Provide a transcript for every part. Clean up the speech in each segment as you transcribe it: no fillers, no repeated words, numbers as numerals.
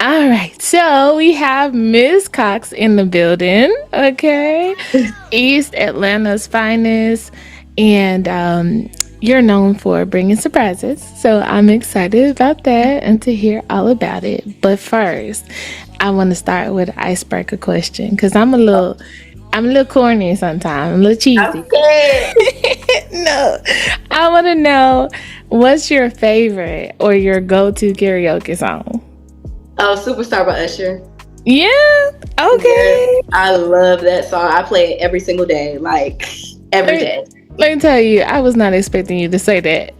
All right, so we have Miss Coxx in the building, okay? East Atlanta's finest, and you're known for bringing surprises. So I'm excited about that and to hear all about it. But first, I want to start with an icebreaker question because I'm a little corny sometimes. I'm a little cheesy. Okay. No, I want to know what's your favorite or your go-to karaoke song? Oh, Superstar by Usher. Yeah. Yes, Okay. I love that song. I play it every single day, like every Let, day. let me tell you, I was not expecting you to say that.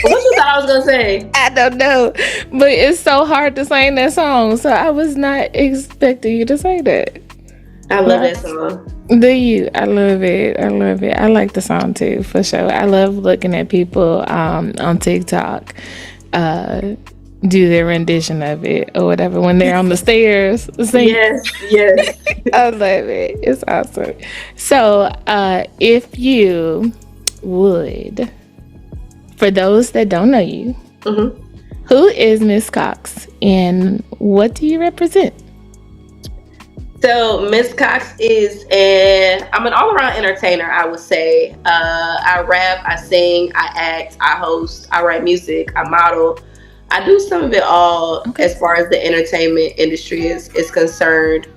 What you thought I was gonna say? I don't know, but it's so hard to sing that song, so I was not expecting you to say that. I love But that song. do you? I love it. I love it. I like the song too, for sure. I love looking at people on TikTok uh, do their rendition of it or whatever when they're on the stairs singing. Yes, yes. I love it. It's awesome. So, if you would, for those that don't know you, hmm who is Miss Coxx and what do you represent? So Miss Coxx I'm an all-around entertainer, I would say. I rap, I sing, I act, I host, I write music, I model. I do some of it all Okay. as far as the entertainment industry is concerned.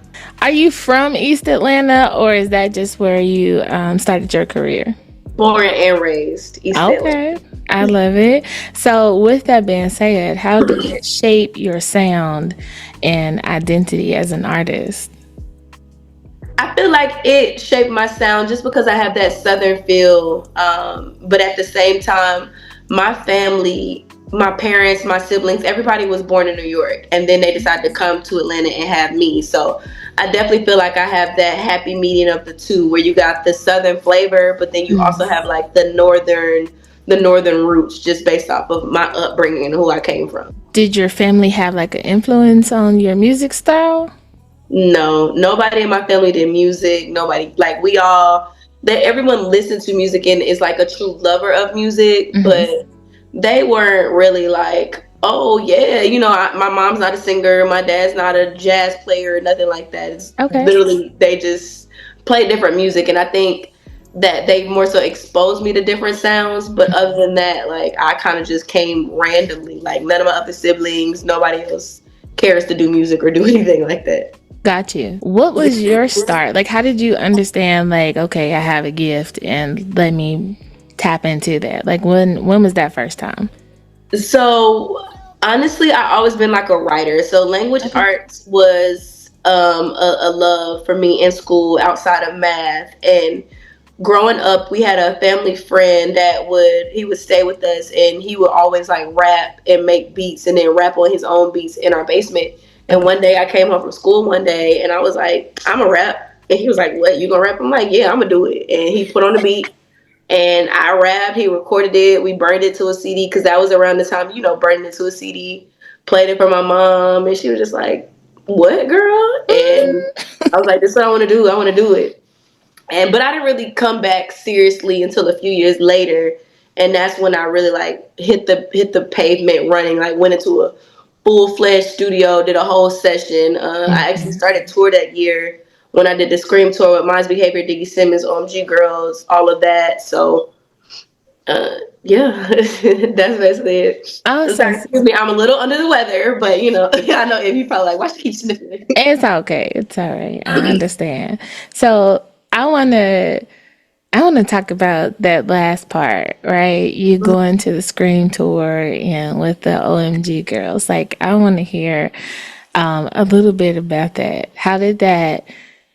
Are you from East Atlanta or is that just where you started your career? Born and raised East Atlanta. Okay. I love it. So, with that being said, how did it shape your sound and identity as an artist? I feel like it shaped my sound just because I have that southern feel. But at the same time, my family, my parents, my siblings, everybody was born in New York. And then they decided to come to Atlanta and have me. So I definitely feel like I have that happy medium of the two where you got the southern flavor, but then you also have like the northern roots just based off of my upbringing and who I came from. Did your family have like an influence on your music style? No, nobody in my family did music. Nobody, like, that everyone listened to music and is like a true lover of music, Hmm. but they weren't really like, oh yeah, my mom's not a singer, my dad's not a jazz player, nothing like that. It's Okay. literally they just play different music, and I think that they more so exposed me to different sounds. But other than that, like, I kind of just came randomly. Like, none of my other siblings, nobody else cares to do music or do anything like that. Got you. What was your start? Like, how did you understand, like, okay, I have a gift and let me tap into that? Like, when was that first time? So honestly, I always been like a writer. So language Okay. arts was a love for me in school outside of math. And growing up, we had a family friend that would stay with us, and he would always like rap and make beats and then rap on his own beats in our basement. And Okay. one day I came home from school one day and I was like, I'm a rap. And he was like, what, you gonna rap? I'm like, yeah, I'm gonna do it. And he put on the beat and I rapped. He recorded it. We burned it to a CD because that was around the time, burning it to a CD. Played it for my mom, and she was just like, "What, girl?" And I was like, "This is what I want to do. I want to do it." But I didn't really come back seriously until a few years later, and that's when I really like hit the pavement running. Like, went into a full-fledged studio, did a whole session. I actually Mhm. started tour that year when I did the Scream tour with Mine's Behavior, Diggy Simmons, OMG Girls, all of that. So yeah, that's basically it. I'm Awesome. sorry, excuse me, I'm a little under the weather, but I know if you probably like, why she keep sniffing. It's okay. It's all right. I understand. So I wanna talk about that last part, right? You going to the Scream tour and with the OMG girls. Like I wanna hear a little bit about that. How did that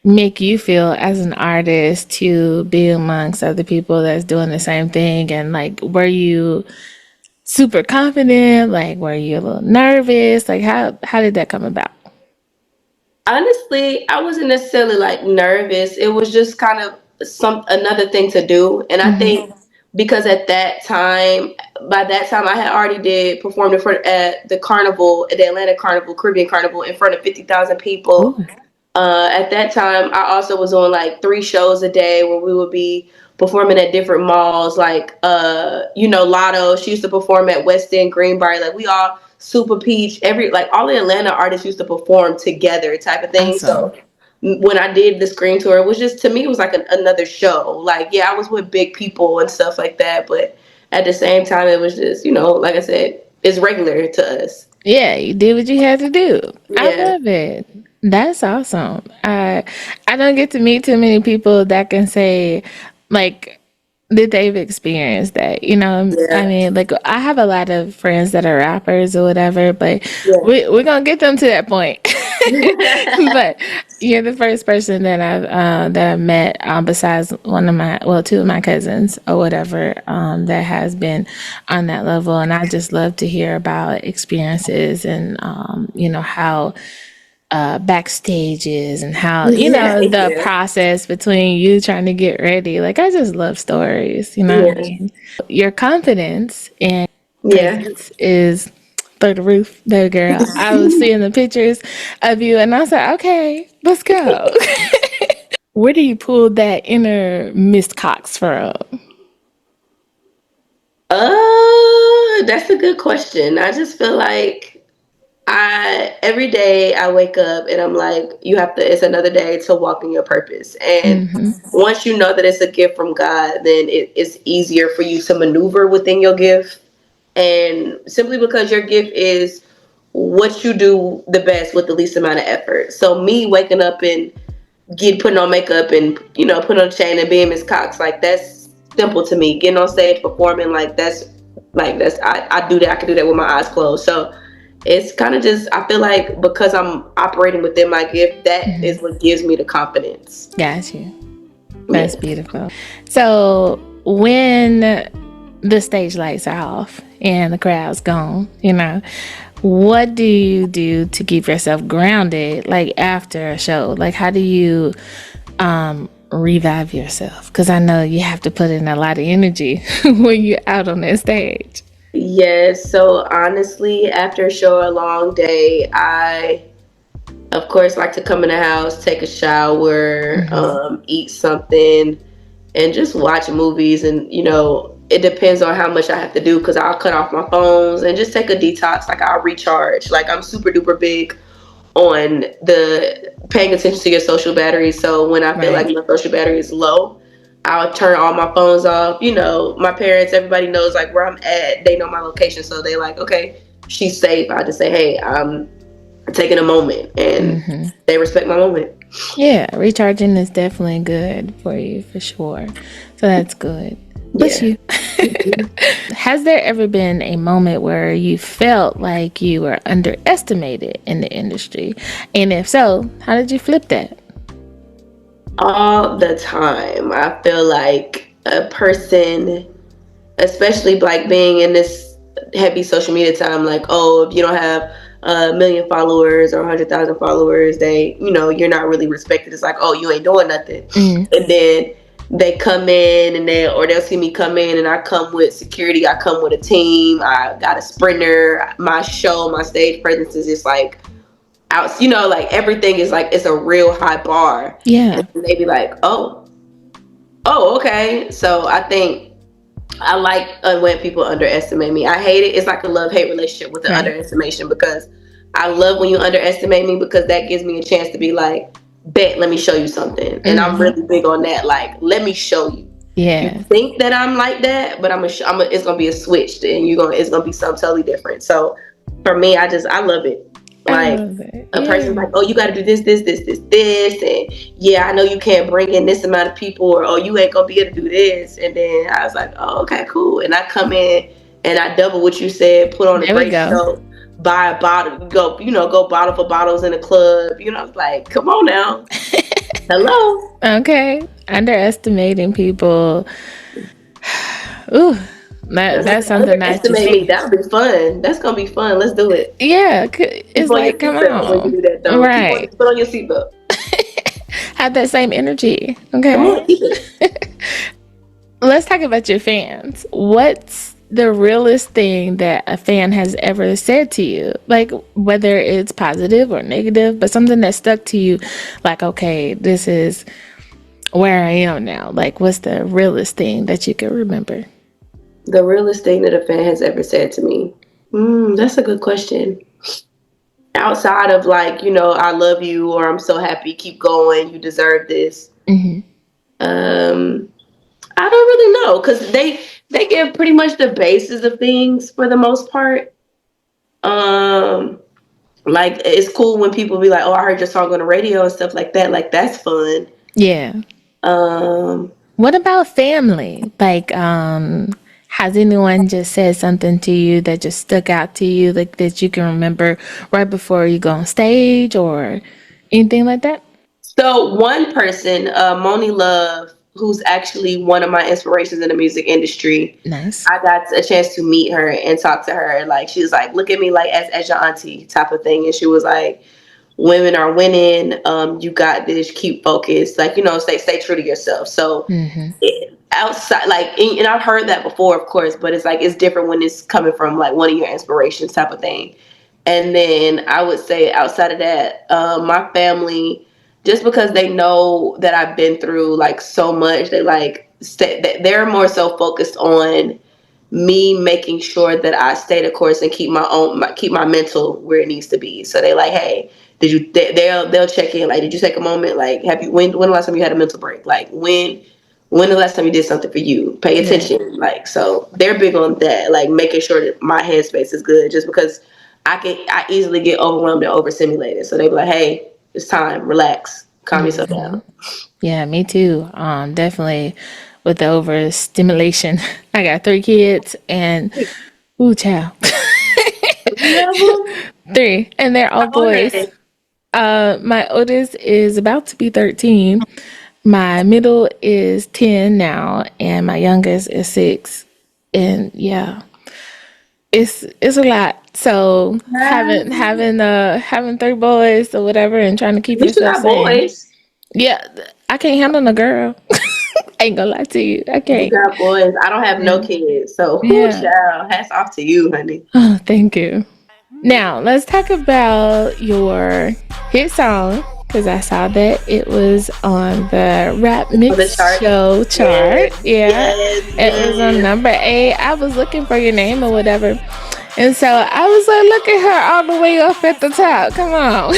make you feel as an artist to be amongst other people that's doing the same thing? And like, were you super confident? Like, were you a little nervous? Like, how did that come about? Honestly, I wasn't necessarily like nervous. It was just kind of some another thing to do, and I Hmm. think because by that time, I had already did performed in front at the carnival, at the Atlanta Carnival, Caribbean Carnival, in front of 50,000 Ooh. people. At that time, I also was on like 3 shows a day where we would be performing at different malls, like Lotto. She used to perform at West End, Greenbrier. Like, we all Super Peach, like all the Atlanta artists used to perform together type of thing. Awesome. So when I did the screen tour, it was just, to me, it was like another show. Like, yeah, I was with big people and stuff like that, but at the same time, it was just, like I said, it's regular to us. Yeah, you did what you had to do. I Yeah. love it. That's awesome. I don't get to meet too many people that can say like that they've experienced that. I Yeah. mean, like I have a lot of friends that are rappers or whatever, but Yeah. we're gonna get them to that point. But you're the first person that I've met, besides two of my cousins or whatever, that has been on that level, and I just love to hear about experiences and how backstage is and how Yeah. the Yeah. process between you trying to get ready. Like I just love stories. You know what I Yeah. mean? Your confidence and Yeah. presence is through the roof, though, girl. I was seeing the pictures of you, and I was like, okay, let's go. Where do you pull that inner Miss Coxx from? That's a good question. I just feel like every day I wake up and I'm like, it's another day to walk in your purpose. And once you know that it's a gift from God, then it's easier for you to maneuver within your gift. And simply because your gift is what you do the best with the least amount of effort. So me waking up and putting on makeup and putting on a chain and being Miss Coxx, like that's simple to me. Getting on stage performing, that's I do that. I can do that with my eyes closed. So it's kind of just, I feel like because I'm operating within my gift, that is what gives me the confidence. Got you. That's Yeah. beautiful. So when the stage lights are off and the crowd's gone, what do you do to keep yourself grounded, like after a show? Like, how do you revive yourself? Because I know you have to put in a lot of energy when you're out on that stage. Yes. So honestly, after a show, a long day, I of course like to come in the house, take a shower, eat something, and just watch movies. And it depends on how much I have to do, because I'll cut off my phones and just take a detox. Like I'll recharge. Like I'm super duper big on the paying attention to your social battery. So when I feel like my social battery is low, I'll turn all my phones off. My parents, everybody knows like where I'm at. They know my location, so they like, okay, she's safe. I just say, hey, I'm taking a moment, and they respect my moment. Yeah, recharging is definitely good for you, for sure. So that's good. Bless you. Has there ever been a moment where you felt like you were underestimated in the industry? And if so, how did you flip that? All the time. I feel like a person, especially like being in this heavy social media time, like, oh, if you don't have a million followers or 100,000 followers, you're not really respected. It's like, oh, you ain't doing nothing. And then they come in and they'll see me come in and I come with security. I come with a team. I got a sprinter. My stage presence is just like out, like everything is like, it's a real high bar. Yeah. And they be like, oh, okay. So I think I like when people underestimate me. I hate it. It's like a love-hate relationship with the underestimation, because I love when you underestimate me, because that gives me a chance to be like, bet, let me show you something. And I'm really big on that. Like, let me show you. Yeah. You think that I'm like that, but it's gonna be a switch, and it's gonna be something totally different. So for me, I love it. Like a person's like, oh, you got to do this, and yeah, I know you can't bring in this amount of people, or oh, you ain't gonna be able to do this. And then I was like, oh, okay, cool. And I come in and I double what you said, put on a great show, buy a bottle, go bottle for bottles in the club. Like, come on now. Hello. Okay. Underestimating people. Ooh. That's something that me. That'll be fun. That's gonna be fun. Let's do it. Yeah, it's like, come on. When you do that, though. Right. Put on your seatbelt. Have that same energy. Okay. Come on, keep it. Let's talk about your fans. What's the realest thing that a fan has ever said to you? Like, whether it's positive or negative, but something that stuck to you, like, okay, this is where I am now. Like, what's the realest thing that you can remember? The realest thing that a fan has ever said to me. That's a good question. Outside of like, I love you or I'm so happy, keep going, you deserve this. Mm-hmm. Um, I don't really know because they give pretty much the basis of things for the most part. Um, like it's cool when people be like, "Oh, I heard your song on the radio" and stuff like that. Like that's fun. Yeah. Um, What about family? Like, has anyone just said something to you that just stuck out to you, like that you can remember right before you go on stage or anything like that? so one person, Moni Love, who's actually one of my inspirations in the music industry. Nice. I got a chance to meet her and talk to her. Like she was like, "Look at me like as your auntie" type of thing, and she was like, "Women are winning. You got this. Keep focused. Like stay true to yourself." So Mm-hmm. outside, like, and I've heard that before, of course, but it's like it's different when it's coming from like one of your inspirations type of thing. And then I would say outside of that, my family, just because they know that I've been through like so much, they like they're more so focused on me making sure that I stay the course and keep my mental where it needs to be. So they like, hey, did you? They'll check in. Like, did you take a moment? Like, have you? When the last time you had a mental break? Like, when the last time you did something for you? Pay Yeah. attention. Like, so they're big on that. Like, making sure that my headspace is good. Just because I easily get overwhelmed and overstimulated. So they be like, hey, it's time. Relax. Calm yourself Mm-hmm. down. Yeah, me too. Definitely with the overstimulation. I got 3 kids and ooh, child. 3 of them. Three, and they're all How old are boys. they? My oldest is about to be 13. My middle is 10 now, and my youngest is 6. And yeah, it's a lot. So having 3 boys or whatever, and trying to keep At least you yourself got sane. boys. Yeah, I can't handle a girl. Ain't gonna lie to you, I You can't. got boys. I don't have Yeah, no kids. So, whoo, yeah. child. Hats off to you, honey. Oh, thank you. Now, let's talk about your hit song because I saw that it was on the Rap On the Mix chart. Show Yes, chart. Yeah, yes, it was on yes. number 8. I was looking for your name or whatever. And so I was like, look at her all the way up at the top. Come on.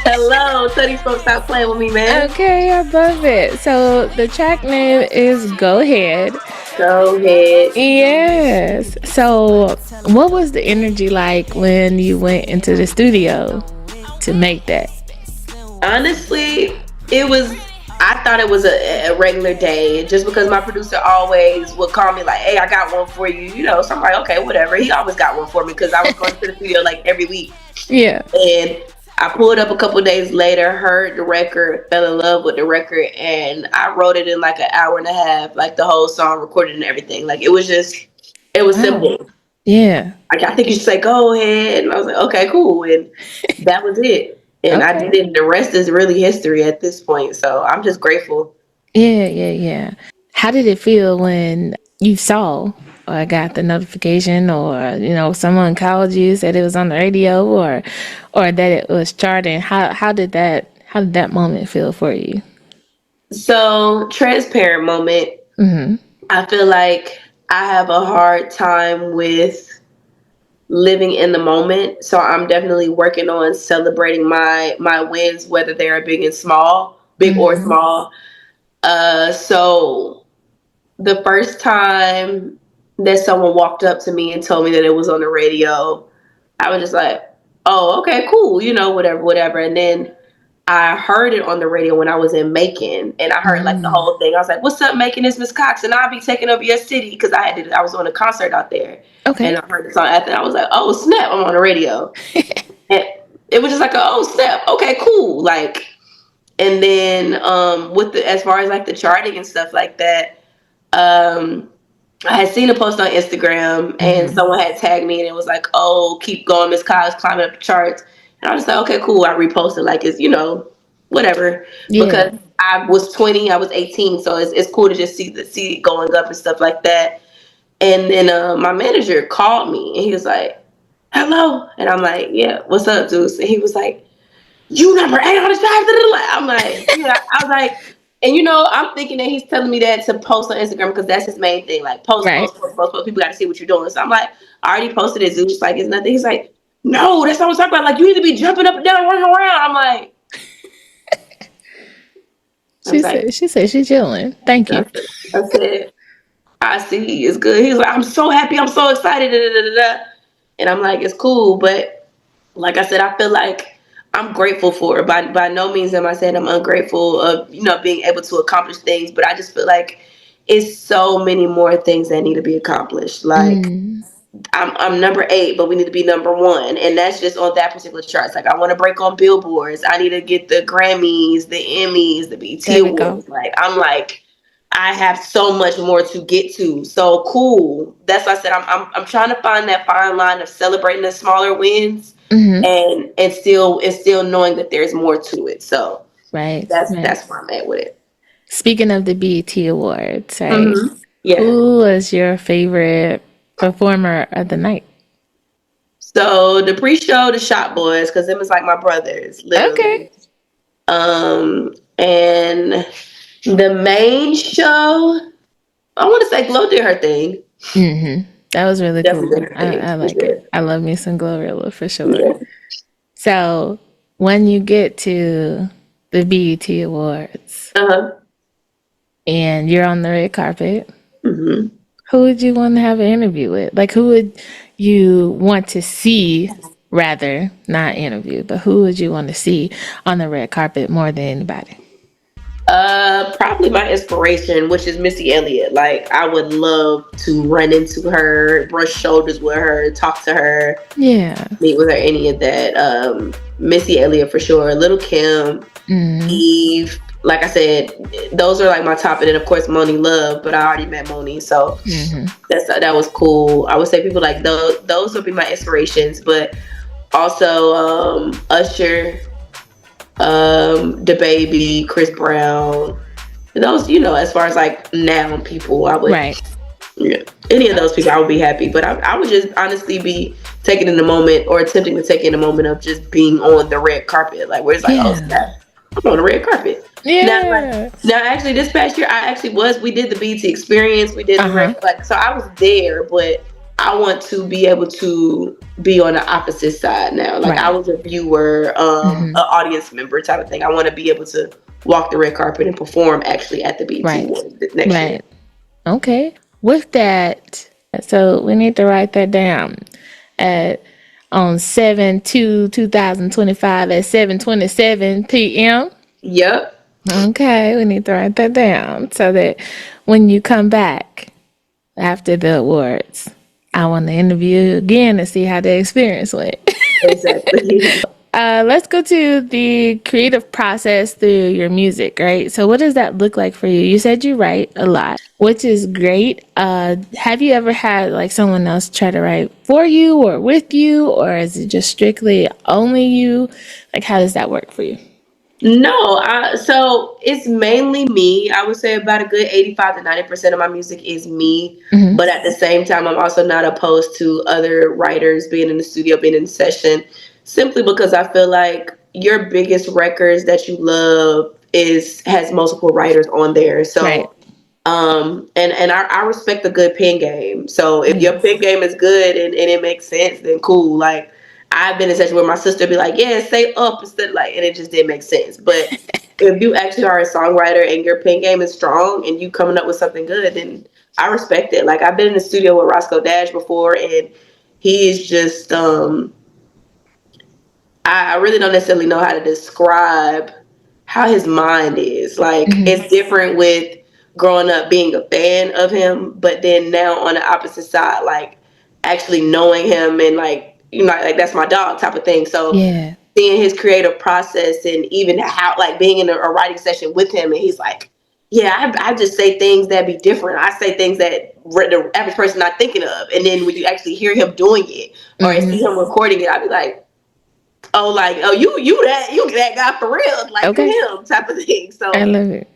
Hello. Tell these folks stop playing with me, man. Okay, I love it. So the track name is Go Ahead. Go ahead. Yes. So, what was the energy like when you went into the studio to make that? Honestly, I thought it was a regular day just because my producer always would call me like, hey, I got one for you. So I'm like, okay, whatever. He always got one for me because I was going to the studio like every week. Yeah. And I pulled up a couple days later, heard the record, fell in love with the record, and I wrote it in like an hour and a half, like the whole song, recorded and everything. Like it was Wow. simple. Yeah. Like I think you should say go ahead, and I was like, okay, cool, and that was it. And I did Okay. it. And the rest is really history at this point. So I'm just grateful. Yeah, yeah, yeah. How did it feel when you saw or got the notification or someone called you, said it was on the radio or that it was charting? How did that moment feel for you? So transparent moment. Mhm. I feel like I have a hard time with living in the moment. So I'm definitely working on celebrating my wins, whether they are big or Mhm. small. So the first time that someone walked up to me and told me that it was on the radio, I was just like, oh, okay, cool, whatever, whatever. And then I heard it on the radio when I was in Macon, and I heard like the Mm. whole thing. I was like, "What's up, Macon? It's Miss Coxx, and I'll be taking over your city," because I was on a concert out there, and Okay. I heard the song after. And I was like, "Oh snap! I'm on the radio," and it was just like, "Oh snap! Okay, cool." Like, and then with the as far as like the charting and stuff like that, um, I had seen a post on Instagram, and Mhm. someone had tagged me, and it was like, "Oh, keep going, Miss Cox, climbing up the charts." And I was like, "Okay, cool." I reposted, like it's whatever, Yeah. because I was 20, I was 18, so it's cool to just see it going up and stuff like that. And then my manager called me, and he was like, "Hello," and I'm like, "Yeah, what's up, Zeus?" And he was like, "You number 8 on the chart." I'm like, "Yeah." I was like, And I'm thinking that he's telling me that to post on Instagram because that's his main thing. Like post, Right. post, post, post, post. People got to see what you're doing. So I'm like, I already posted it. Zeus like it's nothing. He's like, no, that's not what I'm talking about. Like you need to be jumping up and down, running around. I'm like, I She was like, said she's chilling. Thank you. I said, I see, it's good. He's like, I'm so happy, I'm so excited, da, da, da, da. And I'm like, it's cool, but like I said, I feel like I'm grateful for it. By no means am I saying I'm ungrateful of being able to accomplish things, but I just feel like it's so many more things that need to be accomplished. Like Mm, I'm number 8, but we need to be number 1, and that's just on that particular chart. It's like I want to break on billboards. I need to get the Grammys, the Emmys, the BT there we go. Awards. Like I'm like I have so much more to get to. So cool. That's why I said I'm trying to find that fine line of celebrating the smaller wins Mm-hmm. and still knowing that there's more to it. So Right. Right. that's where I'm at with it. Speaking of the BET Awards, right? Mm-hmm. Yeah. Who was your favorite performer of the night? So the pre-show, the Shot Boys, because them is like my brothers, Okay. literally. And the main show, I want to say Glow did her thing. Mm-hmm. That was really Definitely cool. did her thing. I She like it. did. I love me some Glorilla for sure. Yeah. So when you get to the BET Awards Uh-huh. and you're on the red carpet, Mm-hmm. who would you want to have an interview with? Like, who would you want to see, rather, not interview, but who would you want to see on the red carpet more than anybody? Probably my inspiration, which is Missy Elliott. Like, I would love to run into her, brush shoulders with her, talk to her, Yeah. meet with her, any of that. Missy Elliott for sure. Little Kim, Mm, Eve. Like I said, those are like my top, and then of course Moni Love. But I already met Moni, so mm-hmm. that was cool. I would say people like those. Those would be my inspirations, but also Usher, the Baby, Chris Brown. Those, as far as like now people, I would, Right. yeah, any of those people, I would be happy. But I would just honestly be taking in the moment or attempting to take in a moment of just being on the red carpet, like where it's like, oh Yeah. snap, I'm on the red carpet. Yeah. Now, actually, this past year, we did the BT experience, we did the Uh-huh. red, like, so I was there, but I want to be able to be on the opposite side now. Like, I Right. was a viewer, Mm-hmm. an audience member type of thing. I want to be able to walk the red carpet and perform actually at the BT Right. Awards next year. Right. Okay. With that, so we need to write that down. At on 7/2/2025 at 7:27 p.m. Yep. Okay, we need to write that down so that when you come back after the awards, I want to interview you again to see how the experience went. Exactly. Let's go to the creative process through your music, right? So, what does that look like for you? You said you write a lot, which is great. Have you ever had like someone else try to write for you or with you, or is it just strictly only you? Like, how does that work for you? No, so it's mainly me. I would say about a good 85 to 90% of my music is me. Mm-hmm. But at the same time, I'm also not opposed to other writers being in the studio, being in session, simply because I feel like your biggest records that you love has multiple writers on there. Right. So and I respect the good pen game. So if your pen game is good and it makes sense, then cool. Like I've been in such where my sister be like, yeah, say up instead, like, and it just didn't make sense. But if you actually are a songwriter and your pen game is strong and you coming up with something good, then I respect it. Like I've been in the studio with Roscoe Dash before, and he is just I really don't necessarily know how to describe how his mind is. Like Mm-hmm. it's different with growing up being a fan of him, but then now on the opposite side, like actually knowing him and like that's my dog type of thing. So Yeah. seeing his creative process and even how like being in a writing session with him and he's like, yeah, I just say things that be different. I say things that the average person not thinking of. And then when you actually hear him doing it or see him recording it, I'd be like, oh, you that guy for real, like you Okay. him type of thing. I So love it.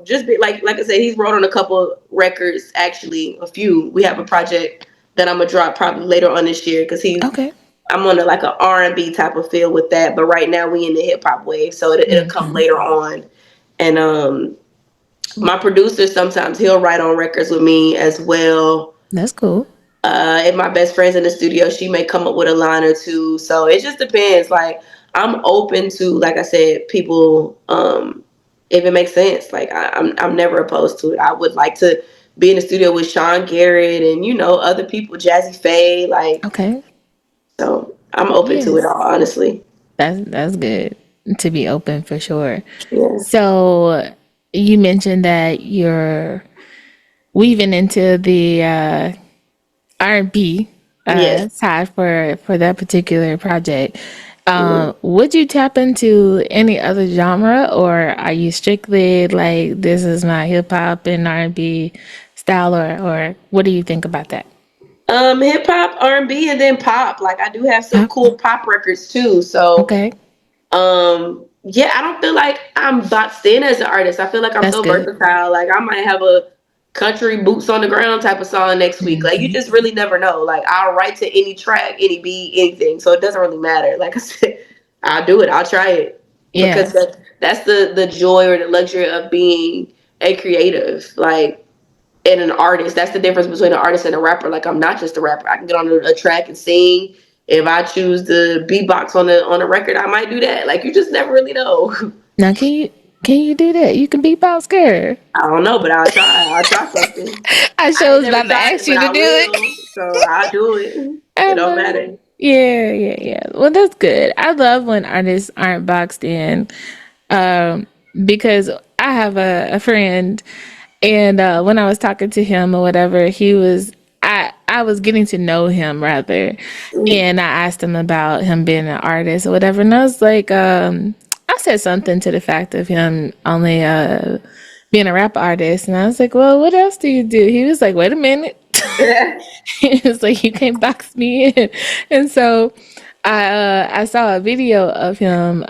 just be like I said, he's wrote on a couple records, actually a few. We have a project that I'm gonna drop probably later on this year because Okay. I'm on like an R&B type of feel with that, but right now we in the hip hop wave, so it'll come Mm-hmm. later on. And My producer, sometimes he'll write on records with me as well. That's cool. And my best friend's in the studio, she may come up with a line or two. So it just depends. Like, I'm open to, like I said, people, if it makes sense. Like, I'm never opposed to it. I would like to be in the studio with Sean Garrett and, other people, Jazzy Faye. Like, Okay. so I'm open to it Yes. all, honestly. That's good to be open for sure. Yeah. So you mentioned that you're weaving into the R&B Yes. side for that particular project. Mhm. Would you tap into any other genre, or are you strictly like this is my hip hop and R&B style, or what do you think about that? Hip hop, R&B, and then pop. Like, I do have some Pop. cool pop records too. So, Okay, yeah, I don't feel like I'm boxed in as an artist. I feel like I'm that's so good. versatile. Like, I might have a country boots on the ground type of song next week. Like, you Hmm. just really never know. Like, I'll write to any track, any beat, anything. So it doesn't really matter. Like I said, I'll do it. I'll try it because Yeah. that's the joy or the luxury of being a creative. Like, and an artist. That's the difference between an artist and a rapper. Like, I'm not just a rapper. I can get on a track and sing. If I choose to beatbox on a record, I might do that. Like, you just never really know. Now can you do that? You can be bounce girl. I don't know, but I'll try. I'll try something. I I sure ain't was never about to tried ask it, but you to I do it. will. So I'll do it. It I don't love it. matter. Yeah, yeah, yeah. Well, that's good. I love when artists aren't boxed in, um, because I have a friend, and when I was talking to him or whatever, I was getting to know him rather, Mm. and I asked him about him being an artist or whatever, and I was like, I said something to the fact of him only being a rap artist, and I was like, well, what else do you do? He was like, wait a minute. It's like you can't box me in, and so I saw a video of him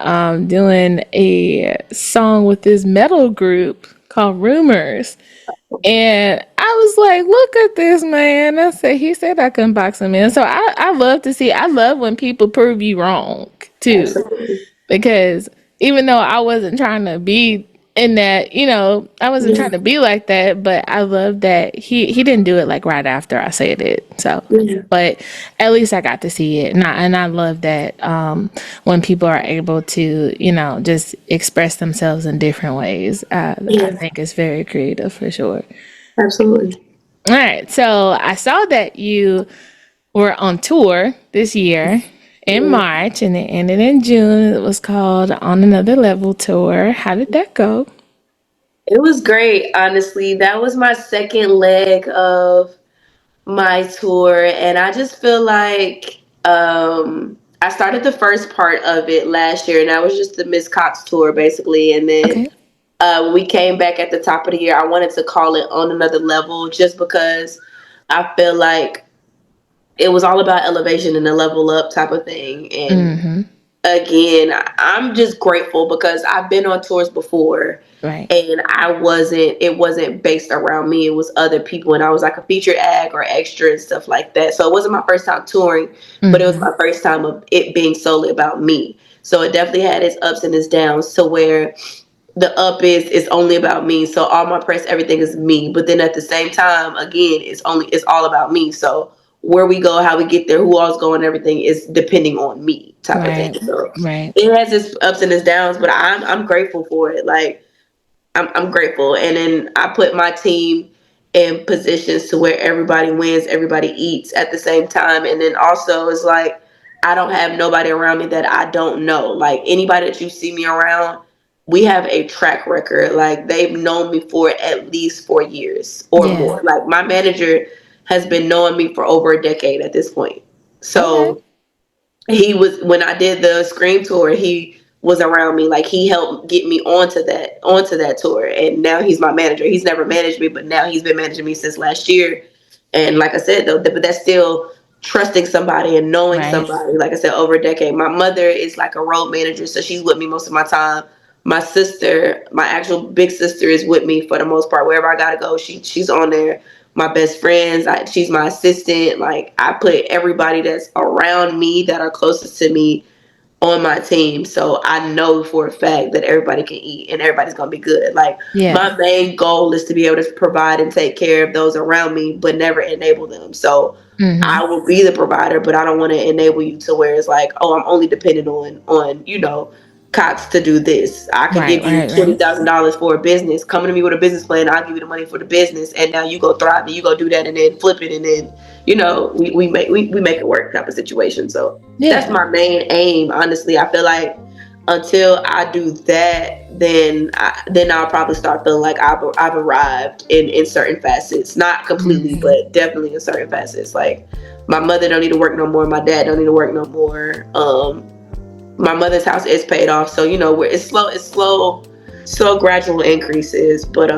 doing a song with this metal group called Rumors, and I was like, "Look at this man!" I said, "He said I couldn't box him in." So I love to see. I love when people prove you wrong too, Absolutely. because even though I wasn't trying to be in that, I wasn't Yeah. trying to be like that, but I love that he didn't do it like right after I said it. So, Yeah. but at least I got to see it, and I love that when people are able to, just express themselves in different ways. I Yeah. think it's very creative for sure. Absolutely. All right, so I saw that you were on tour this year in Yeah. March and it ended in June. It was called On Another Level Tour. How did that go? It was great, honestly. That was my second leg of my tour, and I just feel like I started the first part of it last year, and that was just the Miss Coxx tour, basically. And then Okay. when we came back at the top of the year, I wanted to call it On Another Level, just because I feel like it was all about elevation and a level up type of thing. And Mm-hmm. again, I'm just grateful because I've been on tours before, Right. and it wasn't based around me. It was other people, and I was like a featured act or extra and stuff like that. So it wasn't my first time touring, but it was Mm-hmm. my first time of it being solely about me. So it definitely had its ups and its downs, to where the up is it's only about me. So all my press, everything is me. But then at the same time, again, it's all about me. So where we go, how we get there, who all's going, everything is depending on me, type of thing. Right. So Right. it has its ups and its downs, but I'm grateful for it. Like, I'm grateful. And then I put my team in positions to where everybody wins, everybody eats at the same time. And then also it's like I don't have nobody around me that I don't know. Like, anybody that you see me around, we have a track record. Like, they've known me for at least 4 years or Yeah. more. Like, my manager has been knowing me for over a decade at this point. Okay. So he was, when I did the Scream tour, he was around me. Like, he helped get me onto that tour, and now he's my manager. He's never managed me, but now he's been managing me since last year. And like I said, though, but that's still trusting somebody and knowing Right. somebody. Like I said, over a decade. My mother is like a road manager, so she's with me most of my time. My sister, my actual big sister, is with me for the most part. Wherever I gotta go, she's on there. My best friends, she's my assistant. Like, I put everybody that's around me, that are closest to me, on my team, so I know for a fact that everybody can eat and everybody's gonna be good. Like Yeah. my main goal is to be able to provide and take care of those around me, but never enable them. So I will be the provider, but I don't want to enable you to where it's like, oh, I'm only dependent on Coxx to do this. I can Right, give you right, right. $20,000 for a business. Come to me with a business plan. I'll give you the money for the business, and now you go thrive and you go do that, and then flip it, and then we make it work type of situation. So that's Yeah. my main aim. Honestly, I feel like until I do that, then I'll probably start feeling like I've arrived in certain facets. Not completely, but definitely in certain facets. Like my mother don't need to work no more. My dad don't need to work no more. My mother's house is paid off, so it's slow gradual increases, but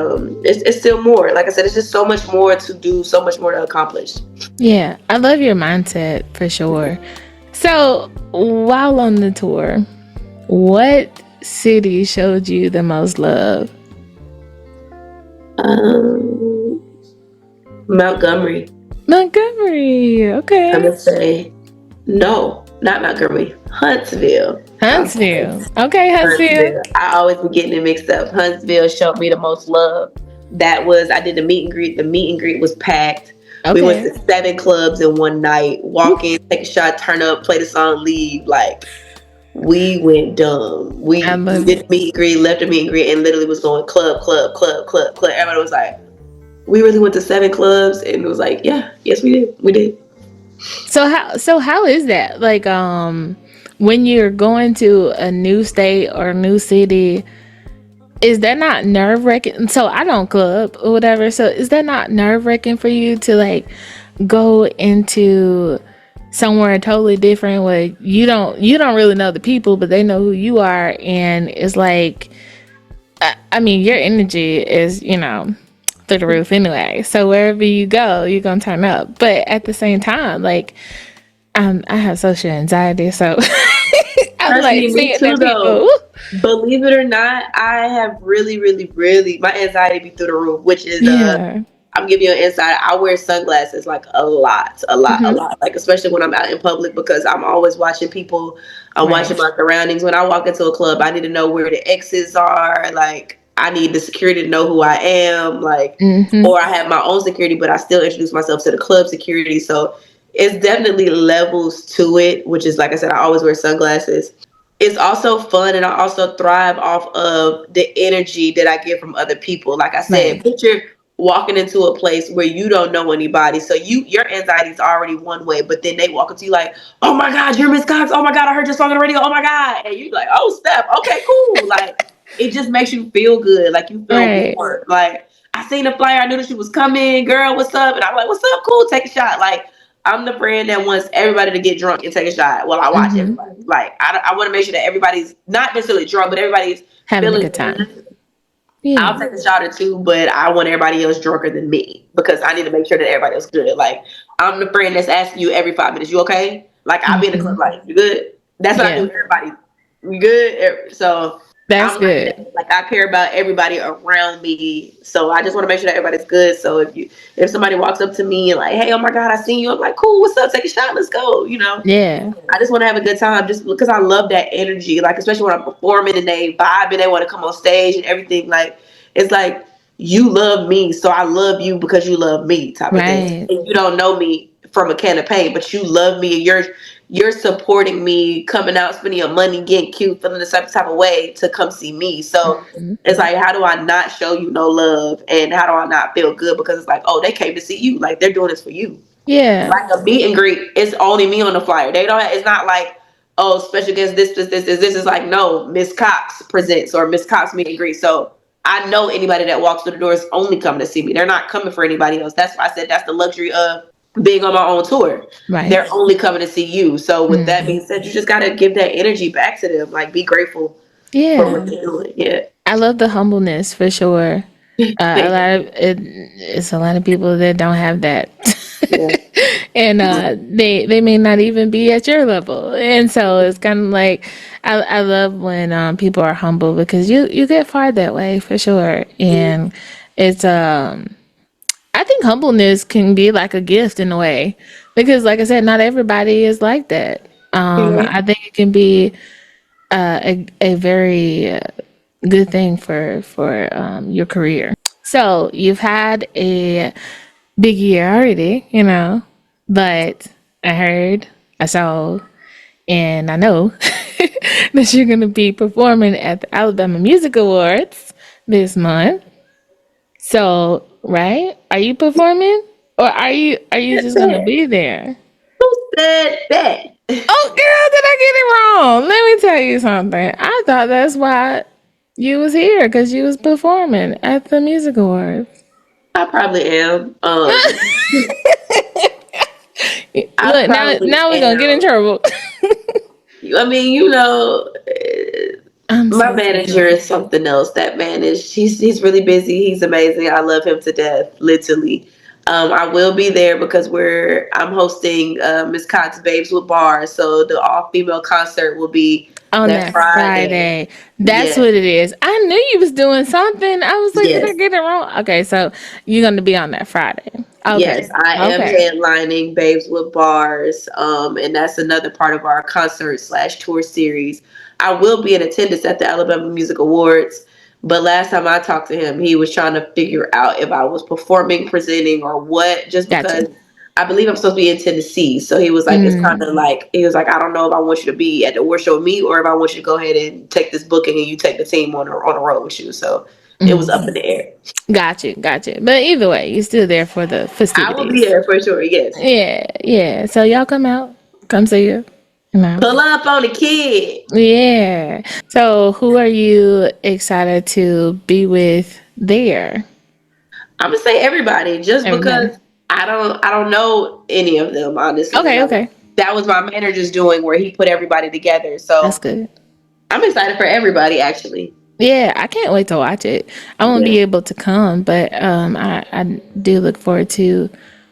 it's still more. Like I said, it's just so much more to do, so much more to accomplish. Yeah. I love your mindset for sure. So while on the tour, what city showed you the most love? Montgomery. Montgomery. I'm Okay. gonna say no, not Montgomery. Huntsville. Huntsville. Okay, Huntsville. I always be getting it mixed up. Huntsville showed me the most love. I did the meet and greet. The meet and greet was packed. Okay. We went to 7 clubs in one night. Walk in, take a shot, turn up, play the song, leave. Like we went dumb. We did the meet and greet, left the meet and greet, and literally was going club. Everybody was like, we really went to 7 clubs, and it was like, yes, we did. So how is that? Like when you're going to a new state or a new city, is that not nerve-wracking? So I don't club or whatever. So is that not nerve-wracking for you to like go into somewhere totally different where you don't really know the people, but they know who you are, and it's like, I mean, your energy is through the roof anyway. So wherever you go, you're gonna turn up. But at the same time, like I have social anxiety, so I'm like seeing that people. Believe it or not, I have really, really, really my anxiety be through the roof, which is I'm giving you an insight. I wear sunglasses like a lot, like especially when I'm out in public, because I'm always watching people. I'm watching my surroundings. When I walk into a club, I need to know where the exits are. Like I need the security to know who I am. Like, or I have my own security, but I still introduce myself to the club security. So it's definitely levels to it, which is, like I said, I always wear sunglasses. It's also fun, and I also thrive off of the energy that I get from other people. Like I said, picture walking into a place where you don't know anybody, so your anxiety is already one way, but then they walk up to you like, oh my God, you're Miss Coxx, oh my God, I heard your song on the radio, oh my God, and you're like, oh snap, okay, cool. Like it just makes you feel good, like you feel more like, I seen the flyer, I knew that she was coming, girl, what's up? And I'm like, what's up, cool, take a shot. Like I'm the friend that wants everybody to get drunk and take a shot while I watch everybody. Like I want to make sure that everybody's not necessarily drunk, but everybody's having a good time. Yeah. I'll take a shot or two, but I want everybody else drunker than me, because I need to make sure that everybody else good. Like I'm the friend that's asking you every 5 minutes, you okay? Like I'll be in the club like, you good? That's what I do with everybody. You good? So that's good. Like I care about everybody around me, so I just want to make sure that everybody's good. So if somebody walks up to me and like, hey, oh my God, I seen you, I'm like, cool, what's up? Take a shot, let's go. Yeah. I just want to have a good time, just because I love that energy. Like especially when I'm performing and they vibe and they want to come on stage and everything. Like it's like, you love me, so I love you because you love me, type of thing. And you don't know me from a can of paint, but you love me, and you're supporting me, coming out, spending your money, getting cute, feeling the same type of way to come see me. So it's like, how do I not show you no love, and how do I not feel good? Because it's like, oh, they came to see you, like they're doing this for you. Yeah. Like a meet and greet, it's only me on the flyer. They don't. It's not like, oh, special guest this. This is like, no, Miss Coxx presents, or Miss Coxx meet and greet. So I know anybody that walks through the door is only coming to see me. They're not coming for anybody else. That's why I said that's the luxury of being on my own tour. Right. They're only coming to see you. So with that being said, you just got to give that energy back to them. Like be grateful for what they're doing. Yeah. I love the humbleness for sure. It's a lot of people that don't have that. And they may not even be at your level, and so it's kind of like I love when people are humble, because you get far that way for sure. And it's I think humbleness can be like a gift in a way, because like I said, not everybody is like that. Mhm. I think it can be a very good thing for your career. So you've had a big year already, but I heard, I saw, and I know that you're going to be performing at the Alabama Music Awards this month. So, right? Are you performing, or are you just going to Who be there? said that? Oh, girl, did I get it wrong? Let me tell you something. I thought that's why you was here, because you was performing at the music awards. I probably am. I Look, now probably now we're gonna get in am. trouble. I mean, I'm my so manager sorry. is something else. That man is he's really busy. He's amazing. I love him to death, literally. I will be there because I'm hosting Miss Cox's Babes with Bars, so the all female concert will be On that that Friday. Friday. That's Yes, what it is. I knew you was doing something. I was like, did I yes. get it wrong? Okay, so you're gonna be on that Friday. Yes, Okay. I am Okay. headlining Babes with Bars, and that's another part of our concert/tour series. I will be in attendance at the Alabama Music Awards, but last time I talked to him, he was trying to figure out if I was performing, presenting, or what. Just Gotcha. because I believe I'm supposed to be in Tennessee, so he was like, it's kind Mm, of like he was like, I don't know if I want you to be at the award show with me or if I want you to go ahead and take this booking and you take the team on a road with you. So it was up mm. in the air. Gotcha. But either way, you're still there for the I will be festivities. there for sure. Yes. Yeah. So y'all come out. Come see you. You know. Pull up on the kid. Yeah. So who are you excited to be with there? I'm gonna say everybody, just Everybody. because I don't know any of them honestly. Okay, Like okay. that was my manager's doing where he put everybody together. That's So good. I'm excited for everybody actually. Yeah, I can't wait to watch it. I won't Yeah. be able to come, but I do look forward to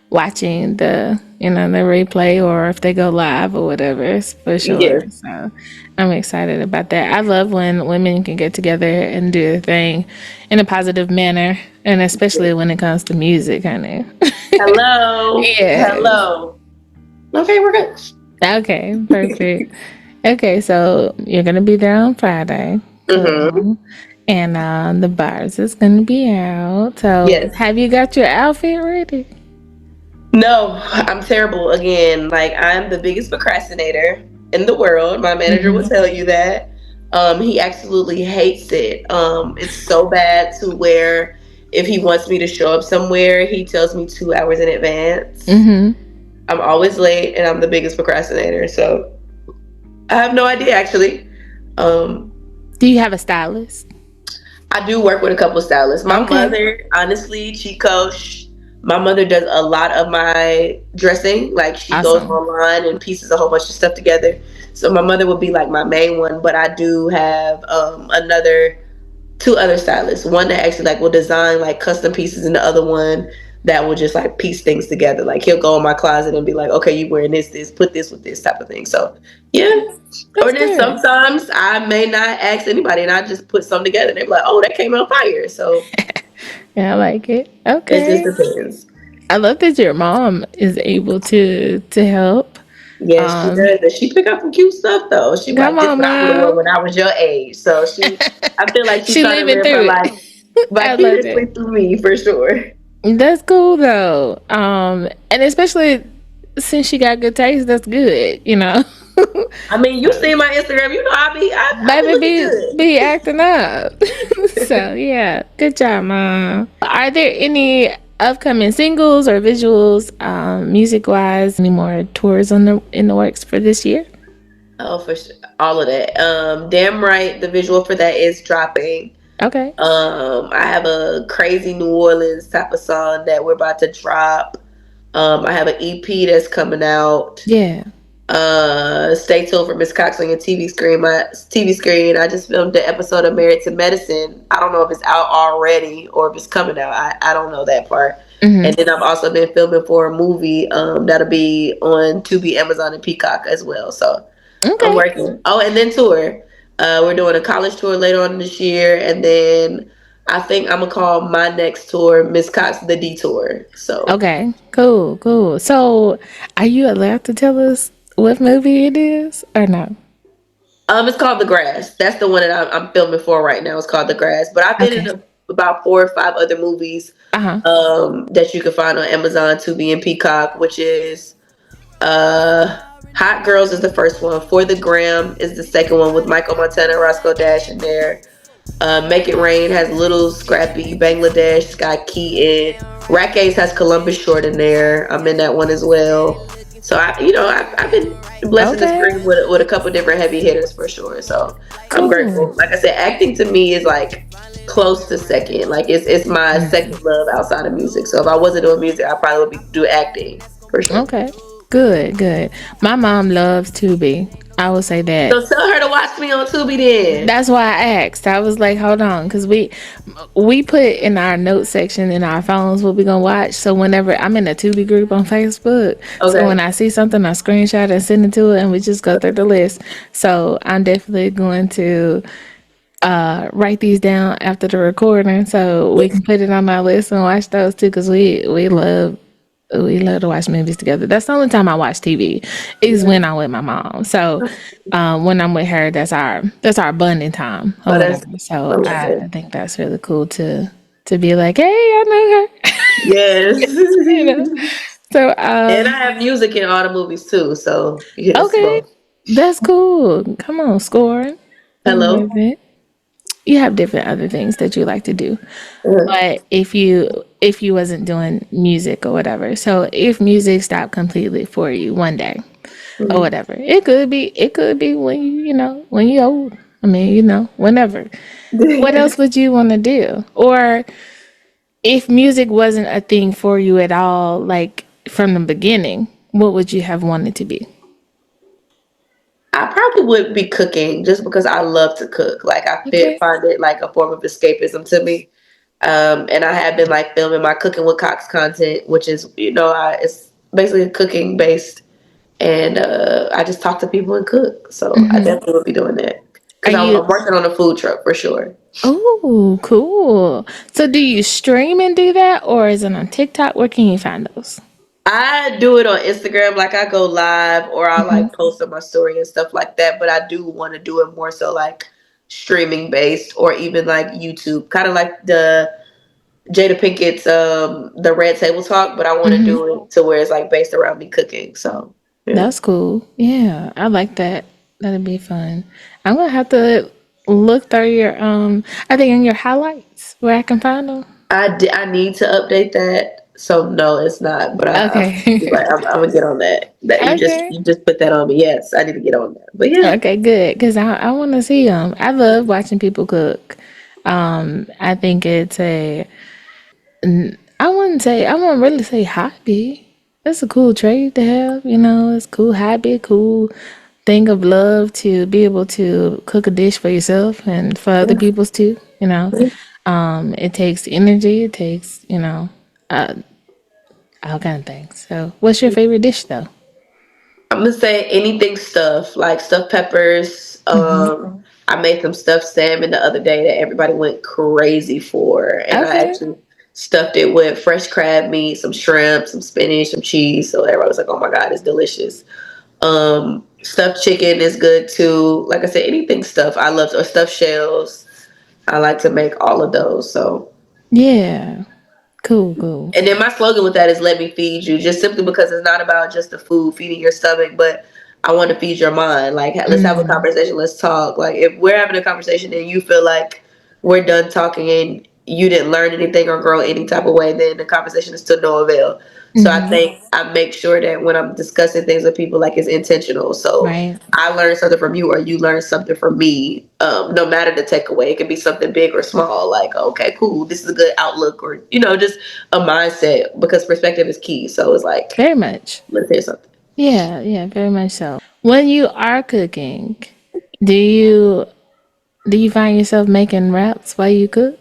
watching the replay, or if they go live or whatever, it's for sure. Yes. So I'm excited about that. I love when women can get together and do their thing in a positive manner, and especially when it comes to music, honey. Hello. Yes. Hello. Okay, we're good. Okay, perfect. Okay, so you're gonna be there on Friday. Mm-hmm. Cool. And the bars is gonna be out. So Yes. have you got your outfit ready? No, I'm terrible again. Like I'm the biggest procrastinator in the world. My manager will Hmm. tell you that. He absolutely hates it. It's so bad to where if he wants me to show up somewhere, he tells me 2 hours in advance. Hmm. I'm always late and I'm the biggest procrastinator. So I have no idea actually. Um, Do you have a stylist? I do work with a couple of stylists. My Okay. mother, honestly, Chico, my mother does a lot of my dressing. Like she goes Awesome. online and pieces a whole bunch of stuff together. So my mother would be like my main one, but I do have another two other stylists. One that actually like will design like custom pieces, and the other one that will just like piece things together. Like he'll go in my closet and be like, "Okay, you wearing this, put this with this type of thing." So yeah. Or That's then good. sometimes I may not ask anybody and I just put something together and they're like, oh, that came out fire. So Yeah, I like it. it just Okay. depends. I love that your mom is able to help. Yes, she Um, does. And she pick up some cute stuff though. She Come like, this on, what I would have worn mom. when I was your age. So I feel like she's She trying to living live her through life it. I love vicariously that. through me for sure. That's cool though. And especially since she got good taste, that's good. I mean, you So see my Instagram, you know I be baby looking be acting up. So good. yeah, good job, mom. Are there any upcoming singles or visuals, music wise, any more tours in the works for this year? Oh, for sure. All of that. Damn right, the visual for that is dropping. Okay. I have a crazy New Orleans type of song that we're about to drop. I have an EP that's coming out. Yeah. Stay tuned for Miss Coxx on your TV screen. My TV screen. I just filmed the episode of Married to Medicine. I don't know if it's out already or if it's coming out. I don't know that part. And Hmm. then I've also been filming for a movie that'll be on Tubi, Amazon, and Peacock as well. So I'm Okay. working. Oh, and then tour. We're doing a college tour later on this year, and then I think I'm gonna call my next tour Miss Cox the Detour. So Okay. Cool. So, are you allowed to tell us what movie it is or no? It's called The Grass. That's the one that I'm filming for right now. It's called The Grass. But I've been Okay. in about 4 or 5 other movies Uh-huh. that you can find on Amazon, Tubi, and Peacock, which is Hot Girls is the first one. For the Gram is the second one with Michael Montana, Roscoe Dash in there. Make It Rain has Little Scrappy, Bangladesh, it's got Keaton. Rat Ace has Columbus Short in there. I'm in that one as well. So I've been blessed in the Okay. screen with a couple different heavy hitters for sure. So I'm Cool. grateful. Like I said, acting to me is like close to second. Like it's my second love outside of music. So if I wasn't doing music, I probably would be do acting for sure. Okay. Good, good. My mom loves Tubi. I will say that. So tell her to watch me on Tubi then. That's why I asked. I was like, hold on, because we put in our notes section in our phones what we gonna watch. So whenever I'm in a Tubi group on Facebook, so when Okay. I see something, I screenshot and send it to her, and we just go through the list. So I'm definitely going to write these down after the recording so we can put it on our list and watch those too, because we love to watch movies together. That's the only time I watch TV is Yeah. when I'm with my mom. So when I'm with her, that's our bonding time or Oh, that's whatever. So I love I it. think that's really cool to be like, hey, I know her. Yes. you know. So And I have music in all the movies too. So yes, okay, both. that's cool. Come on, scoring. I Hello. love it. You have different other things that you like to do. Uh, But if you wasn't doing music or whatever, so if music stopped completely for you one day or mhm. whatever, it could be when when you old. I mean, whenever. What else would you want to do? Or if music wasn't a thing for you at all, like from the beginning, what would you have wanted to be? I probably would be cooking just because I love to cook. Like Okay. find it like a form of escapism to me. And I have been like filming my cooking with Coxx content, which is it's basically cooking based, and I just talk to people and cook. So I Hmm. definitely would be doing that Are because I'm you? working on a food truck for sure. Oh, cool. So do you stream and do that, or is it on TikTok? Where can you find those? I do it on Instagram, like I go live or I Hmm. like post on my story and stuff like that. But I do want to do it more so like streaming based or even like YouTube, kind of like the Jada Pinkett's the Red Table Talk. But I want to Hmm. do it to where it's like based around me cooking. So yeah, That's cool. Yeah, I like that. That'd be fun. I'm gonna have to look through your I think in your highlights where I can find them. I need to update that. So no, it's not. But Okay. I'm gonna get on that. That Okay. you just put that on me. Yes, I need to get on that. But yeah. Okay, good. Because I want to see them. I love watching people cook. I think it's I wouldn't really say hobby. It's a cool trade to have, it's cool hobby, cool thing of love to be able to cook a dish for yourself and for other people's too. It takes energy, it takes, uh, all kind of things. So what's your favorite dish though? I'm gonna say anything stuffed, like stuffed peppers. Hmm. I made some stuffed salmon the other day that everybody went crazy for, and I Okay. actually stuffed it with fresh crab meat, some shrimp, some spinach, some cheese. So everybody was like, "Oh my god, it's delicious." Stuffed chicken is good too. Like I said, anything stuffed. I love or stuffed shells. I like to make all of those. So Yeah. Cool, cool. and then my slogan with that is "Let me feed you," just simply because it's not about just the food feeding your stomach, but I want to feed your mind. Like, let's have a Mm, conversation. Let's talk. Like, if we're having a conversation and you feel like we're done talking and you didn't learn anything or grow any type of way, then the conversation is to no avail. So I hmm. think I make sure that when I'm discussing things with people, like it's intentional. So Right. I learned something from you, or you learned something from me. No matter the takeaway, it could be something big or small. Like, okay, cool, this is a good outlook, or just a mindset because perspective is key. So it's like, Very much. let's hear something. Yeah, yeah, very much so. When you are cooking, do you do you find yourself making raps while you cook?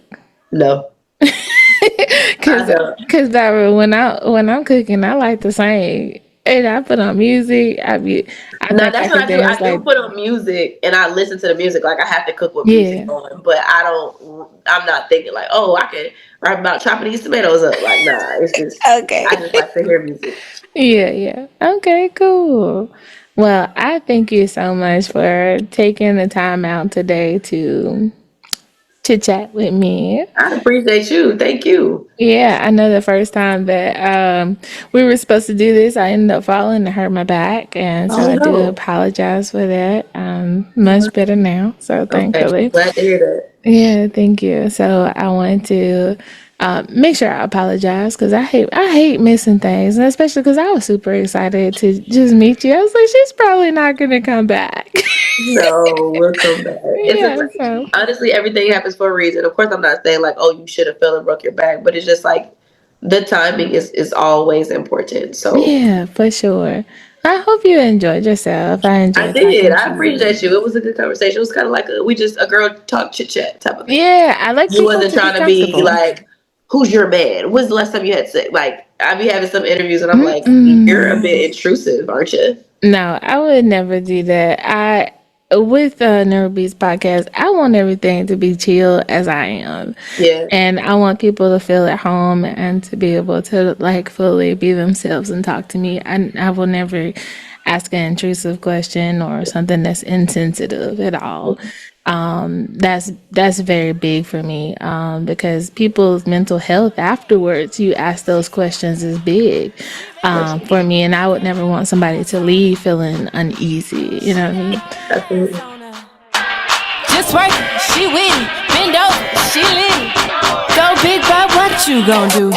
No, I Cause, don't. when I'm cooking, I like to sing and I put on music. I Now think I that's what could I do. dance I do like put on music and I listen to the music. Like I have to cook with music yeah. on, but I don't. I'm not thinking like, oh, I can rap about chopping these tomatoes up. Like, nah, it's just I Okay. just like to hear music. Yeah, yeah. Okay, cool. Well, I thank you so much for taking the time out today to chat with me. I appreciate you. Thank you. Yeah, I know the first time that we were supposed to do this, I ended up falling and hurt my back, and so Oh I do no. apologize for that. Much better now, so Okay. thankfully. Glad to hear that. Yeah, thank you. So I want to make sure I apologize because I hate missing things, and especially because I was super excited to just meet you. I was like, she's probably not gonna come back. No, we'll come back. It's Yeah, just so honestly, everything happens for a reason. Of course, I'm not saying like, oh, you should have fell and broke your back, but it's just like the timing is always important. So yeah, for sure. I hope you enjoyed yourself. I I enjoyed did. talking I to you. appreciate you. It was a good conversation. It was kind of like a girl talk chit chat type of thing. Yeah, I like You people wasn't to be trying to be comfortable. like, who's your man? When's the last time you had sex? Like I be having some interviews and I'm like, you're a Mm-mm. bit intrusive, aren't you? No, I would never do that. I with the Neuro Beats podcast, I want everything to be chill as I am. Yeah. And I want people to feel at home and to be able to like fully be themselves and talk to me. I will never ask an intrusive question or something that's insensitive at all. That's very big for me because people's mental health afterwards, you ask those questions is big for me, and I would never want somebody to leave feeling uneasy. You know what I mean? Absolutely. Just work, she with it. Bend over, she lit it. Go big, but what you gon' do?